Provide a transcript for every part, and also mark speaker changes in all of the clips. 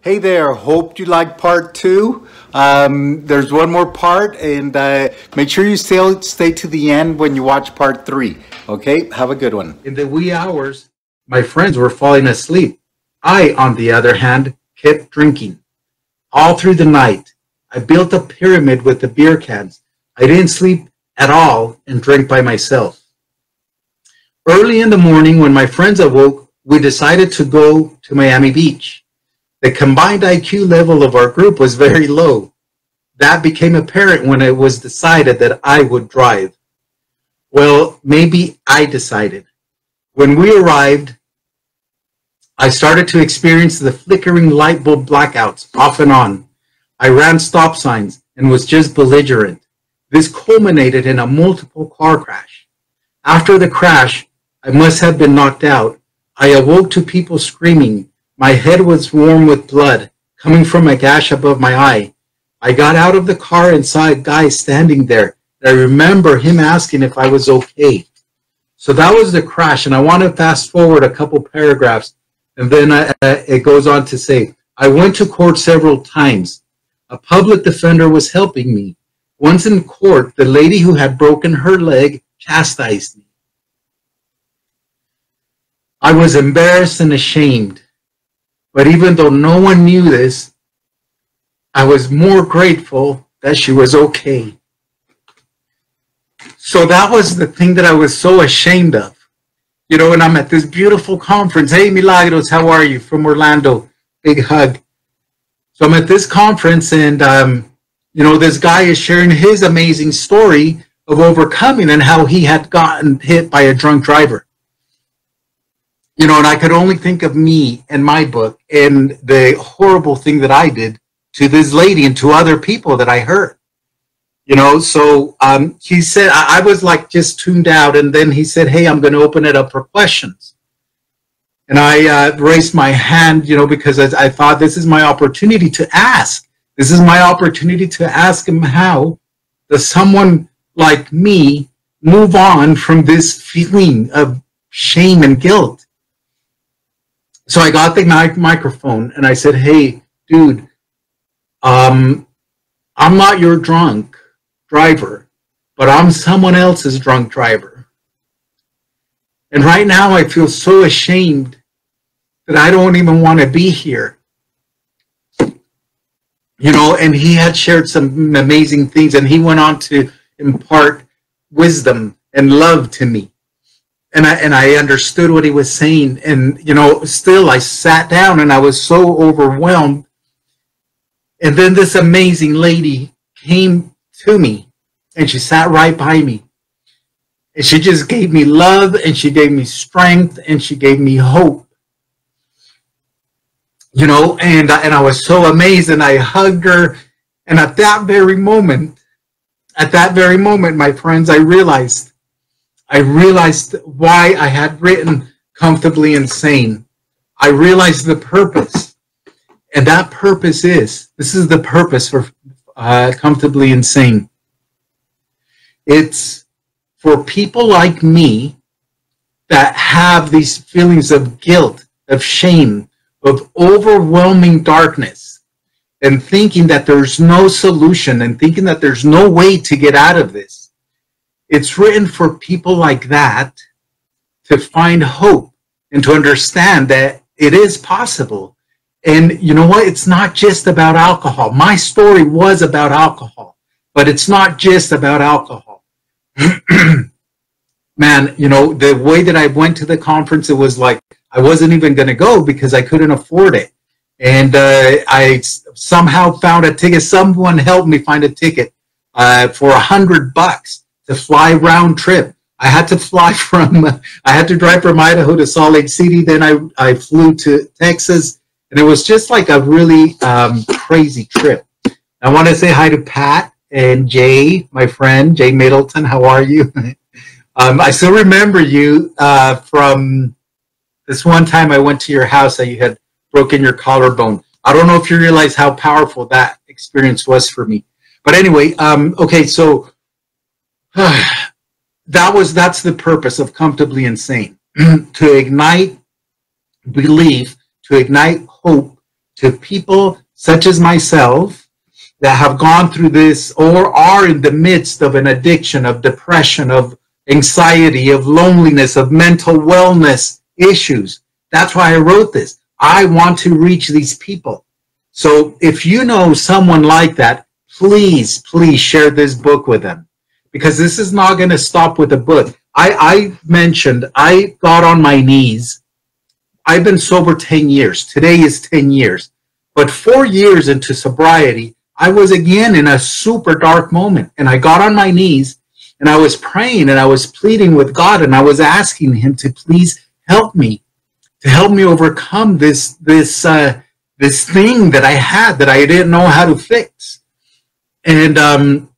Speaker 1: Hey there, hope you like part two. There's one more part, and make sure you stay to the end when you watch part three. Okay, have a good one.
Speaker 2: In the wee hours, my friends were falling asleep. I, on the other hand, kept drinking. All through the night, I built a pyramid with the beer cans. I didn't sleep at all and drank by myself. Early in the morning, when my friends awoke, we decided to go to Miami Beach. The combined IQ level of our group was very low. That became apparent when it was decided that I would drive. Well, maybe I decided. When we arrived, I started to experience the flickering light bulb blackouts off and on. I ran stop signs and was just belligerent. This culminated in a multiple car crash. After the crash, I must have been knocked out. I awoke to people screaming. My head was warm with blood coming from a gash above my eye. I got out of the car and saw a guy standing there. I remember him asking if I was okay. So that was the crash, and I want to fast forward a couple paragraphs, and then it goes on to say, I went to court several times. A public defender was helping me. Once in court, the lady who had broken her leg chastised me. I was embarrassed and ashamed. But even though no one knew this, I was more grateful that she was okay. So that was the thing that I was so ashamed of. You know, and I'm at this beautiful conference. Hey, Milagros, how are you? From Orlando. Big hug. So I'm at this conference, and, you know, this guy is sharing his amazing story of overcoming and how he had gotten hit by a drunk driver. You know, and I could only think of me and my book and the horrible thing that I did to this lady and to other people that I hurt. You know, so he said, I was like just tuned out. And then he said, hey, I'm going to open it up for questions. And I raised my hand, you know, because I thought this is my opportunity to ask. This is my opportunity to ask him, how does someone like me move on from this feeling of shame and guilt? So I got the microphone and I said, hey, dude, I'm not your drunk driver, but I'm someone else's drunk driver. And right now I feel so ashamed that I don't even want to be here. You know, and he had shared some amazing things, and he went on to impart wisdom and love to me. And I understood what he was saying. And, you know, still I sat down and I was so overwhelmed. And then this amazing lady came to me and she sat right by me. And she just gave me love, and she gave me strength, and she gave me hope. You know, and I was so amazed, and I hugged her. And at that very moment, my friends, I realized why I had written Comfortably Insane. I realized the purpose. And that purpose this is the purpose for Comfortably Insane. It's for people like me that have these feelings of guilt, of shame, of overwhelming darkness, and thinking that there's no solution, and thinking that there's no way to get out of this. It's written for people like that to find hope and to understand that it is possible. And you know what? It's not just about alcohol. My story was about alcohol, but it's not just about alcohol. Man, you know, the way that I went to the conference, it was like I wasn't even going to go because I couldn't afford it. And I somehow found a ticket. Someone helped me find a ticket for $100 to fly round trip. I had to drive from Idaho to Salt Lake City. Then I flew to Texas, and it was just like a really crazy trip. I want to say hi to Pat and Jay, my friend, Jay Middleton. How are you? I still remember you from this one time I went to your house that you had broken your collarbone. I don't know if you realize how powerful that experience was for me. But anyway, okay, so that's the purpose of Comfortably Insane. To ignite belief, to ignite hope, to people such as myself that have gone through this or are in the midst of an addiction, of depression, of anxiety, of loneliness, of mental wellness issues. That's why I wrote this. I want to reach these people. So if you know someone like that, please, please share this book with them, because this is not going to stop with the book. I mentioned I got on my knees. I've been sober 10 years. Today is 10 years. But 4 years into sobriety, I was again in a super dark moment. And I got on my knees and I was praying and I was pleading with God and I was asking him to please help me, to help me overcome this thing that I had that I didn't know how to fix. And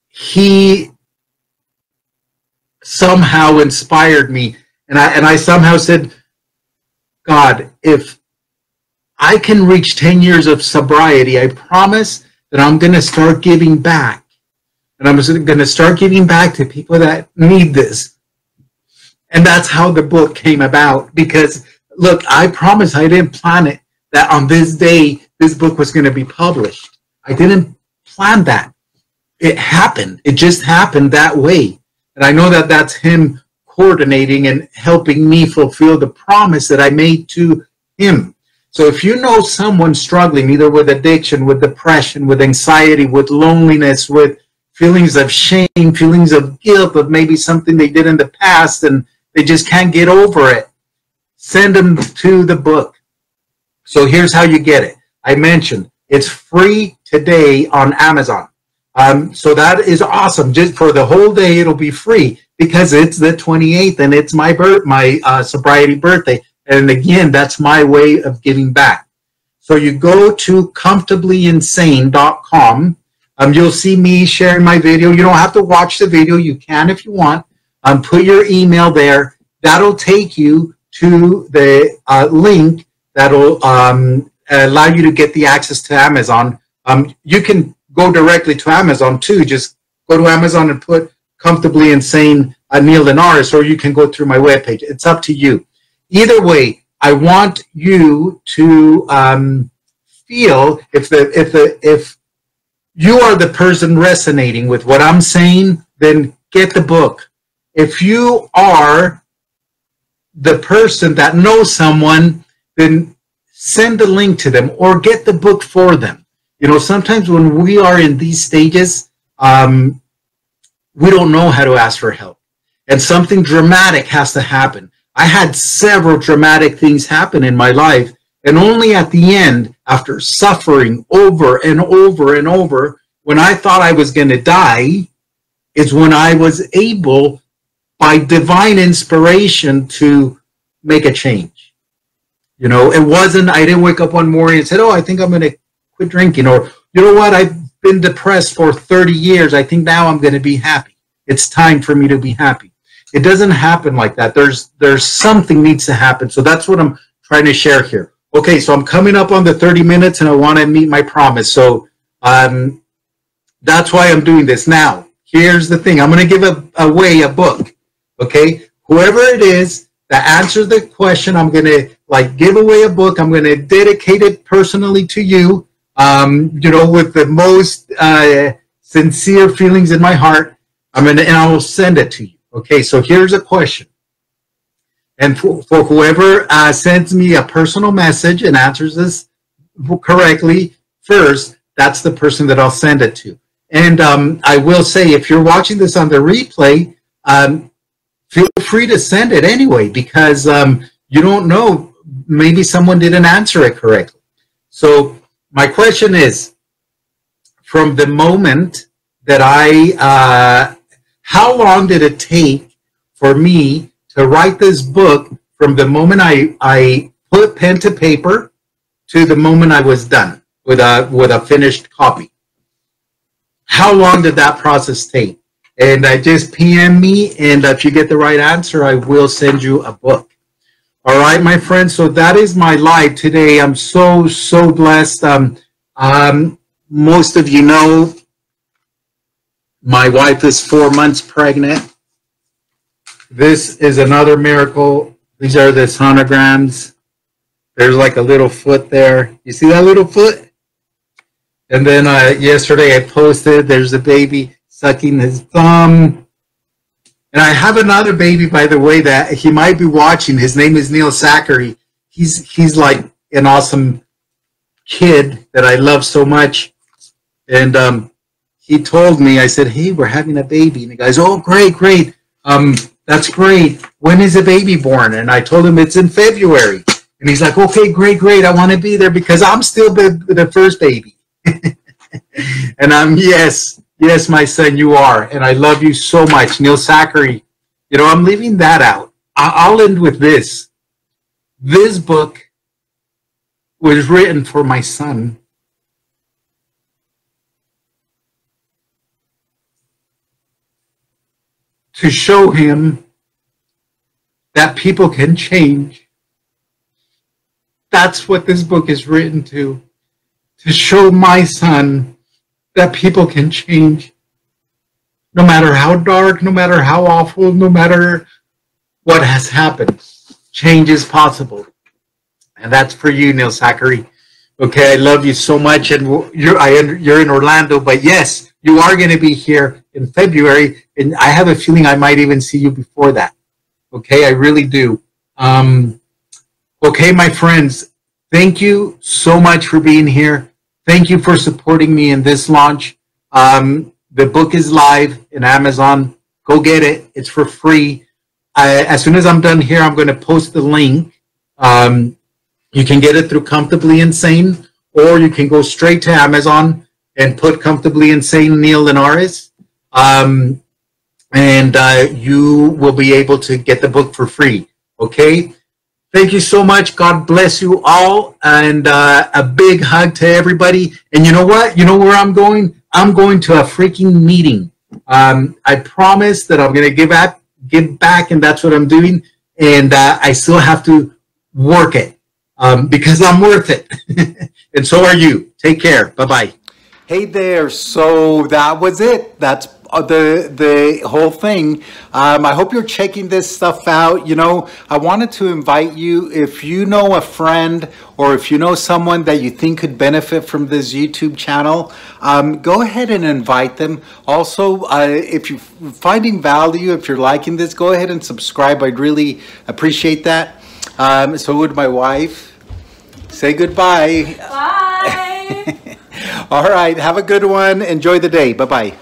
Speaker 2: he somehow inspired me. And I somehow said, God, if I can reach 10 years of sobriety, I promise that I'm going to start giving back. And I'm going to start giving back to people that need this. And that's how the book came about. Because, look, I promise I didn't plan it, that on this day, this book was going to be published. I didn't plan that. It happened. It just happened that way. And I know that that's him coordinating and helping me fulfill the promise that I made to him. So if you know someone struggling either with addiction, with depression, with anxiety, with loneliness, with feelings of shame, feelings of guilt of maybe something they did in the past and they just can't get over it, send them to the book. So here's how you get it. I mentioned it's free today on Amazon. So that is awesome. Just for the whole day, it'll be free because it's the 28th and it's my sobriety birthday. And again, that's my way of giving back. So you go to comfortably-insane.com. You'll see me sharing my video. You don't have to watch the video. You can if you want. Put your email there. That'll take you to the link that'll allow you to get the access to Amazon. You can go directly to Amazon too. Just go to Amazon and put Comfortably Insane Neil Linares, or you can go through my webpage. It's up to you. Either way, I want you to feel if you are the person resonating with what I'm saying, then get the book. If you are the person that knows someone, then send the link to them or get the book for them. You know, sometimes when we are in these stages, we don't know how to ask for help. And something dramatic has to happen. I had several dramatic things happen in my life, and only at the end, after suffering over and over and over, when I thought I was going to die, is when I was able, by divine inspiration, to make a change. You know, it wasn't, I didn't wake up one morning and said, oh, I think I'm going to quit drinking, or, you know what, I've been depressed for 30 years. I think now I'm going to be happy. It's time for me to be happy. It doesn't happen like that. There's something needs to happen. So that's what I'm trying to share here. Okay, so I'm coming up on the 30 minutes and I want to meet my promise. So that's why I'm doing this. Now, here's the thing. I'm going to give away a book. Okay, whoever it is that answers the question, I'm going to give away a book. I'm going to dedicate it personally to you, you know, with the most sincere feelings in my heart. And I will send it to you. Okay, so here's a question. And for whoever sends me a personal message and answers this correctly first, that's the person that I'll send it to. And I will say, if you're watching this on the replay, feel free to send it anyway, because you don't know, maybe someone didn't answer it correctly. So my question is, from the moment that how long did it take for me to write this book from the moment I put pen to paper to the moment I was done with a finished copy? How long did that process take? And just PM me, and if you get the right answer, I will send you a book. All right, my friends, so that is my live today. I'm so blessed. Most of you know, my wife is 4 months pregnant. This is another miracle. These are the sonograms. There's like a little foot there. You see that little foot? And then yesterday I posted, there's a baby sucking his thumb. And I have another baby, by the way, that he might be watching. His name is Neil Zachary. He's like an awesome kid that I love so much. And he told me, I said, hey, we're having a baby. And he goes, oh, great. That's great. When is the baby born? And I told him it's in February. And he's like, okay, great. I want to be there because I'm still the first baby. And I'm, yes, my son, you are. And I love you so much. Neil Zachary, you know, I'm leaving that out. I'll end with this. This book was written for my son. To show him that people can change. That's what this book is written to show my son that people can change. No matter how dark, no matter how awful, no matter what has happened, change is possible. And that's for you, Neil Zachary. Okay, I love you so much, and you're in Orlando, but yes, you are going to be here in February, and I have a feeling I might even see you before that. Okay, I really do. Okay, my friends, thank you so much for being here. Thank you for supporting me in this launch. The book is live in Amazon. Go get it. It's for free. As soon as I'm done here, I'm going to post the link. You can get it through Comfortably Insane, or you can go straight to Amazon and put Comfortably Insane Neil Linares. And you will be able to get the book for free. Okay? Thank you so much. God bless you all. And a big hug to everybody. And you know what? You know where I'm going? I'm going to a freaking meeting. I promise that I'm going to give back, and that's what I'm doing. And I still have to work it because I'm worth it. And so are you. Take care. Bye-bye.
Speaker 1: Hey there. So that was it. That's the whole thing. I hope you're checking this stuff out. You know, I wanted to invite you, if you know a friend or if you know someone that you think could benefit from this YouTube channel, go ahead and invite them. Also, if you're finding value, if you're liking this, go ahead and subscribe. I'd really appreciate that. So would my wife. Say goodbye.
Speaker 3: Bye.
Speaker 1: All right. Have a good one. Enjoy the day. Bye-bye.